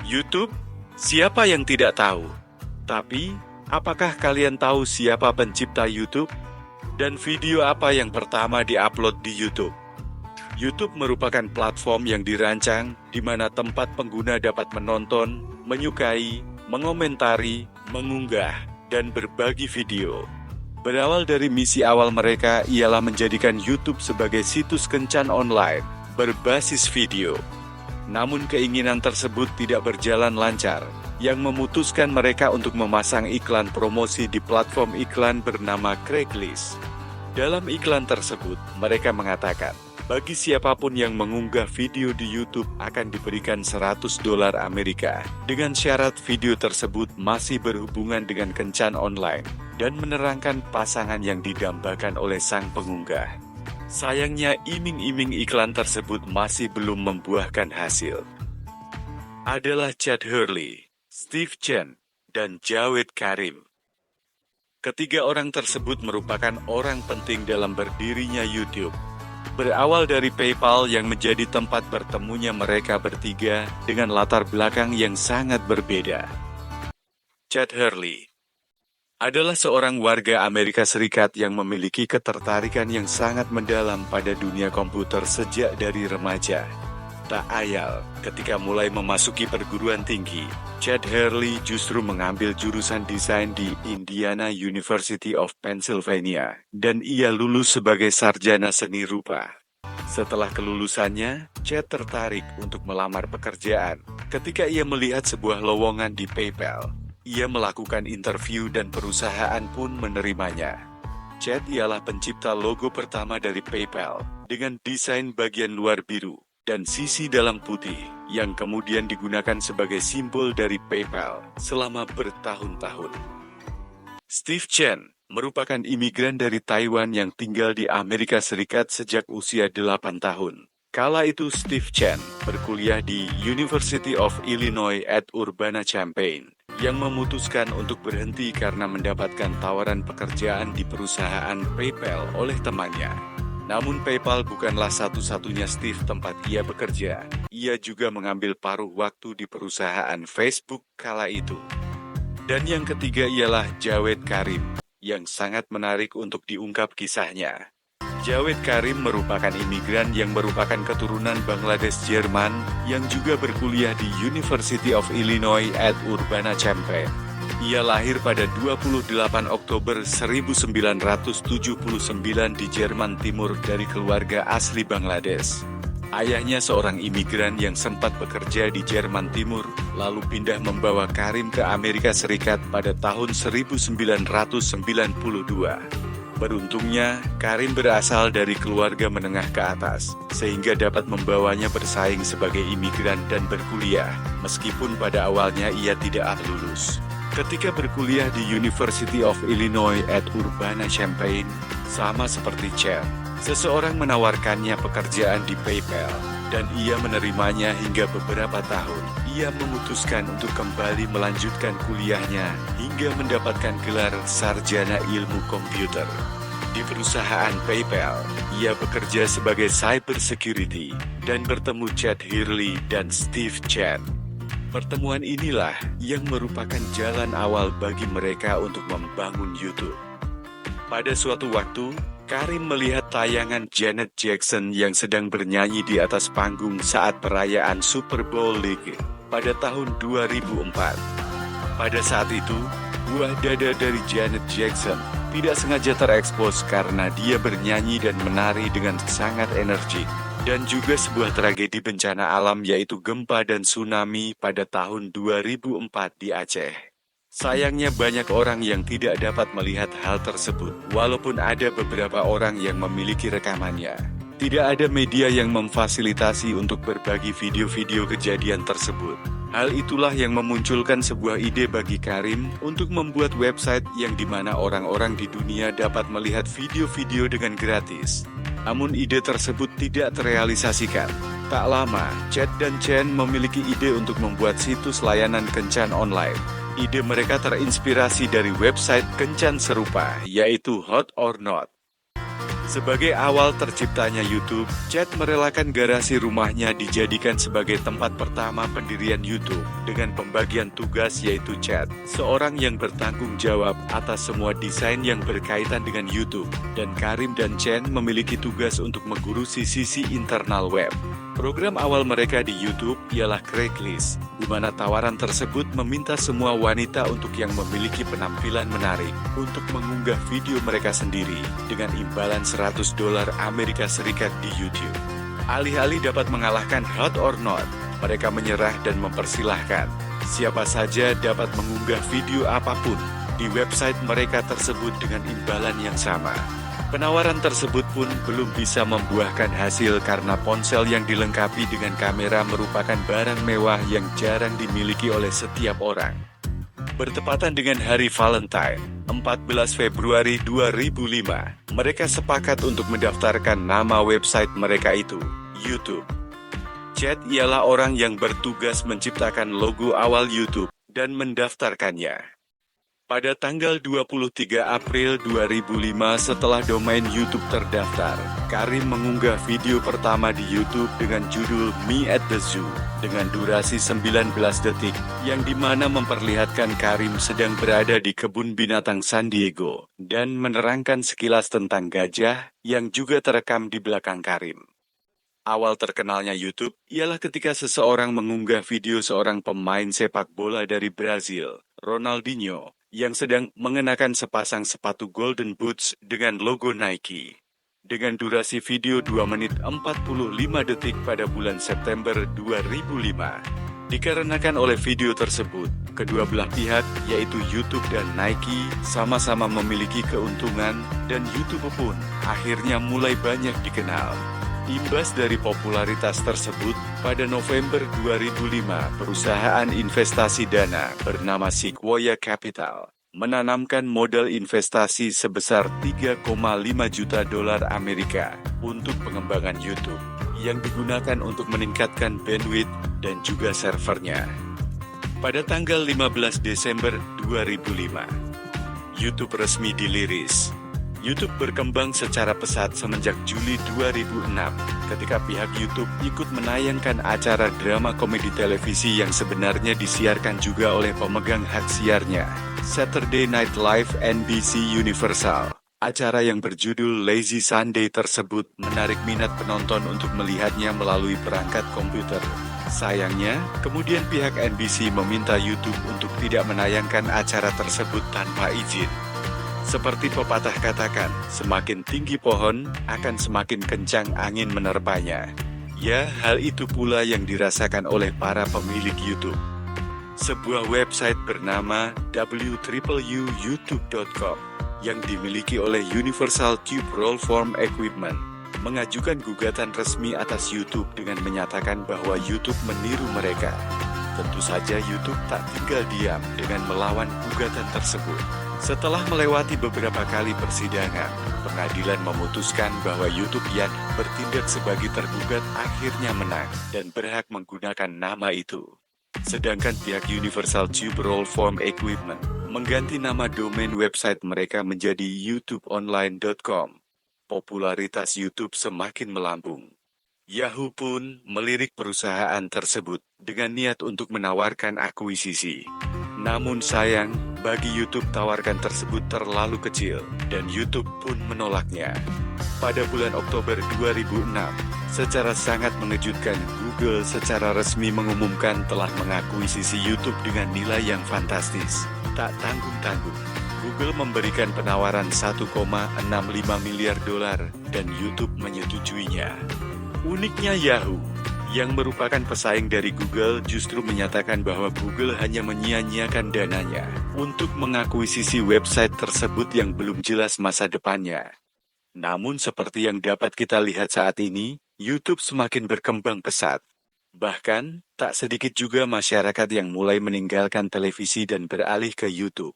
YouTube? Siapa yang tidak tahu? Tapi, apakah kalian tahu siapa pencipta YouTube? Dan video apa yang pertama diupload di YouTube? YouTube merupakan platform yang dirancang di mana tempat pengguna dapat menonton, menyukai, mengomentari, mengunggah, dan berbagi video. Berawal dari misi awal mereka ialah menjadikan YouTube sebagai situs kencan online berbasis video. Namun keinginan tersebut tidak berjalan lancar, yang memutuskan mereka untuk memasang iklan promosi di platform iklan bernama Craigslist. Dalam iklan tersebut, mereka mengatakan, bagi siapapun yang mengunggah video di YouTube akan diberikan $100 Amerika, dengan syarat video tersebut masih berhubungan dengan kencan online, dan menerangkan pasangan yang didambakan oleh sang pengunggah. Sayangnya iming-iming iklan tersebut masih belum membuahkan hasil. Adalah Chad Hurley, Steve Chen, dan Jawed Karim. Ketiga orang tersebut merupakan orang penting dalam berdirinya YouTube. Berawal dari PayPal yang menjadi tempat bertemunya mereka bertiga dengan latar belakang yang sangat berbeda. Chad Hurley adalah seorang warga Amerika Serikat yang memiliki ketertarikan yang sangat mendalam pada dunia komputer sejak dari remaja. Tak ayal, ketika mulai memasuki perguruan tinggi, Chad Hurley justru mengambil jurusan desain di Indiana University of Pennsylvania, dan ia lulus sebagai sarjana seni rupa. Setelah kelulusannya, Chad tertarik untuk melamar pekerjaan. Ketika ia melihat sebuah lowongan di PayPal, ia melakukan interview dan perusahaan pun menerimanya. Chad ialah pencipta logo pertama dari PayPal, dengan desain bagian luar biru dan sisi dalam putih, yang kemudian digunakan sebagai simbol dari PayPal selama bertahun-tahun. Steve Chen merupakan imigran dari Taiwan yang tinggal di Amerika Serikat sejak usia 8 tahun. Kala itu Steve Chen berkuliah di University of Illinois at Urbana-Champaign, yang memutuskan untuk berhenti karena mendapatkan tawaran pekerjaan di perusahaan PayPal oleh temannya. Namun PayPal bukanlah satu-satunya Steve tempat ia bekerja. Ia juga mengambil paruh waktu di perusahaan Facebook kala itu. Dan yang ketiga ialah Jawed Karim, yang sangat menarik untuk diungkap kisahnya. Jawed Karim merupakan imigran yang merupakan keturunan Bangladesh Jerman yang juga berkuliah di University of Illinois at Urbana-Champaign. Ia lahir pada 28 Oktober 1979 di Jerman Timur dari keluarga asli Bangladesh. Ayahnya seorang imigran yang sempat bekerja di Jerman Timur, lalu pindah membawa Karim ke Amerika Serikat pada tahun 1992. Beruntungnya, Karim berasal dari keluarga menengah ke atas, sehingga dapat membawanya bersaing sebagai imigran dan berkuliah, meskipun pada awalnya ia tidak lulus. Ketika berkuliah di University of Illinois at Urbana-Champaign, sama seperti Chad, seseorang menawarkannya pekerjaan di PayPal, dan ia menerimanya hingga beberapa tahun. Ia memutuskan untuk kembali melanjutkan kuliahnya hingga mendapatkan gelar sarjana ilmu komputer. Di perusahaan PayPal, ia bekerja sebagai cyber security dan bertemu Chad Hurley dan Steve Chen. Pertemuan inilah yang merupakan jalan awal bagi mereka untuk membangun YouTube. Pada suatu waktu, Karim melihat tayangan Janet Jackson yang sedang bernyanyi di atas panggung saat perayaan Super Bowl League pada tahun 2004. Pada saat itu, buah dada dari Janet Jackson tidak sengaja terekspos karena dia bernyanyi dan menari dengan sangat energik. Dan juga sebuah tragedi bencana alam yaitu gempa dan tsunami pada tahun 2004 di Aceh. Sayangnya banyak orang yang tidak dapat melihat hal tersebut, walaupun ada beberapa orang yang memiliki rekamannya. Tidak ada media yang memfasilitasi untuk berbagi video-video kejadian tersebut. Hal itulah yang memunculkan sebuah ide bagi Karim untuk membuat website yang dimana orang-orang di dunia dapat melihat video-video dengan gratis. Namun ide tersebut tidak terrealisasikan. Tak lama, Chad dan Chen memiliki ide untuk membuat situs layanan kencan online. Ide mereka terinspirasi dari website kencan serupa, yaitu Hot or Not. Sebagai awal terciptanya YouTube, Chad merelakan garasi rumahnya dijadikan sebagai tempat pertama pendirian YouTube dengan pembagian tugas yaitu Chad, seorang yang bertanggung jawab atas semua desain yang berkaitan dengan YouTube, dan Karim dan Chen memiliki tugas untuk mengurusi sisi internal web. Program awal mereka di YouTube ialah Craigslist, di mana tawaran tersebut meminta semua wanita untuk yang memiliki penampilan menarik untuk mengunggah video mereka sendiri dengan imbalan $100 Amerika Serikat di YouTube. Alih-alih dapat mengalahkan Hot or Not, mereka menyerah dan mempersilahkan siapa saja dapat mengunggah video apapun di website mereka tersebut dengan imbalan yang sama. Penawaran tersebut pun belum bisa membuahkan hasil karena ponsel yang dilengkapi dengan kamera merupakan barang mewah yang jarang dimiliki oleh setiap orang. Bertepatan dengan hari Valentine, 14 Februari 2005, mereka sepakat untuk mendaftarkan nama website mereka itu, YouTube. Chad ialah orang yang bertugas menciptakan logo awal YouTube dan mendaftarkannya. Pada tanggal 23 April 2005 setelah domain YouTube terdaftar, Karim mengunggah video pertama di YouTube dengan judul Me at the Zoo dengan durasi 19 detik yang dimana memperlihatkan Karim sedang berada di kebun binatang San Diego dan menerangkan sekilas tentang gajah yang juga terekam di belakang Karim. Awal terkenalnya YouTube ialah ketika seseorang mengunggah video seorang pemain sepak bola dari Brazil, Ronaldinho, yang sedang mengenakan sepasang sepatu Golden Boots dengan logo Nike. Dengan durasi video 2 menit 45 detik pada bulan September 2005. Dikarenakan oleh video tersebut, kedua belah pihak yaitu YouTube dan Nike sama-sama memiliki keuntungan dan YouTube pun akhirnya mulai banyak dikenal. Imbas dari popularitas tersebut, pada November 2005, perusahaan investasi dana bernama Sequoia Capital menanamkan modal investasi sebesar $3,5 juta Amerika untuk pengembangan YouTube yang digunakan untuk meningkatkan bandwidth dan juga servernya. Pada tanggal 15 Desember 2005, YouTube resmi diliris. YouTube berkembang secara pesat semenjak Juli 2006, ketika pihak YouTube ikut menayangkan acara drama komedi televisi yang sebenarnya disiarkan juga oleh pemegang hak siarnya, Saturday Night Live NBC Universal. Acara yang berjudul Lazy Sunday tersebut menarik minat penonton untuk melihatnya melalui perangkat komputer. Sayangnya, kemudian pihak NBC meminta YouTube untuk tidak menayangkan acara tersebut tanpa izin. Seperti pepatah katakan, semakin tinggi pohon, akan semakin kencang angin menerpanya. Ya, hal itu pula yang dirasakan oleh para pemilik YouTube. Sebuah website bernama www.youtube.com yang dimiliki oleh Universal Tube Rollform Equipment mengajukan gugatan resmi atas YouTube dengan menyatakan bahwa YouTube meniru mereka. Tentu saja YouTube tak tinggal diam dengan melawan gugatan tersebut. Setelah melewati beberapa kali persidangan, pengadilan memutuskan bahwa YouTube yang bertindak sebagai tergugat akhirnya menang dan berhak menggunakan nama itu. Sedangkan pihak Universal Tube Rollform Equipment mengganti nama domain website mereka menjadi youtubeonline.com. Popularitas YouTube semakin melambung. Yahoo pun melirik perusahaan tersebut dengan niat untuk menawarkan akuisisi. Namun sayang, bagi YouTube tawarkan tersebut terlalu kecil, dan YouTube pun menolaknya. Pada bulan Oktober 2006, secara sangat mengejutkan, Google secara resmi mengumumkan telah mengakuisisi YouTube dengan nilai yang fantastis. Tak tanggung-tanggung, Google memberikan penawaran $1,65 miliar dan YouTube menyetujuinya. Uniknya Yahoo, yang merupakan pesaing dari Google, justru menyatakan bahwa Google hanya menyia-nyiakan dananya untuk mengakuisisi website tersebut yang belum jelas masa depannya. Namun seperti yang dapat kita lihat saat ini, YouTube semakin berkembang pesat. Bahkan, tak sedikit juga masyarakat yang mulai meninggalkan televisi dan beralih ke YouTube.